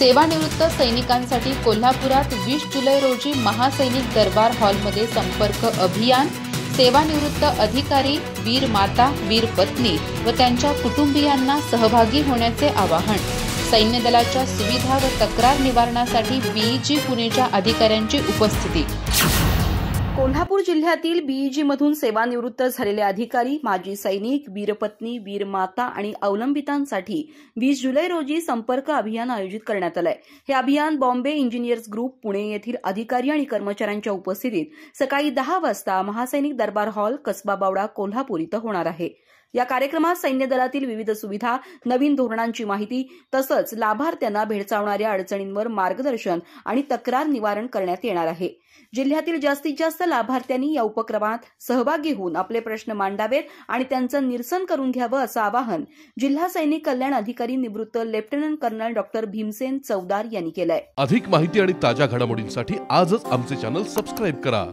सेवानिवृत्त सैनिकांसाठी कोल्हापुरात 20 जुलै रोजी महासैनिक दरबार हॉलमध्ये संपर्क अभियान। सेवानिवृत्त अधिकारी, वीर माता, वीर पत्नी व त्यांच्या कुटुंबियांना सहभागी होण्याचे आवाहन। सैन्य दलाच्या सुविधा व तक्रार निवारणासाठी बीईजी पुणेच्या अधिकाऱ्यांची उपस्थिती। कोल्हापूर जिल्ह्यातील बीईजी मधून सेवानिवृत्त झालेले अधिकारी, माजी सैनिक, वीरपत्नी, वीरमाता आणि अवलंबितांसाठी 20 जुलै रोजी संपर्क अभियान आयोजित करण्यात आलंय। हे अभियान बॉम्बे इंजिनियर्स ग्रुप पुणे येथील अधिकारी आणि कर्मचाऱ्यांच्या उपस्थितीत सकाळी 10 वाजता महासैनिक दरबार हॉल, कसबा बावडा, कोल्हापूर इथं होणार आहे। या कार्यक्रमात सैन्य दलातील विविध सुविधा, नवीन धोरणांची माहिती तसंच लाभार्थ्यांना भेडसावणाऱ्या अडचणींवर मार्गदर्शन आणि तक्रार निवारण करण्यात येणार आहे। जिल्ह्यातील जास्तीत जास्त लाभार्थ्यांनी या उपक्रमात सहभागी होऊन आपले प्रश्न मांडावेत आणि त्यांचं निरसन करून घ्यावं असं आवाहन जिल्हा सैनिक कल्याण अधिकारी निवृत्त lieutenant colonel doctor Bhimsen Chavdar यांनी केलंय। अधिक माहिती आणि ताज्या घडामोडींसाठी आजच आमचे चॅनल सबस्क्राइब करा।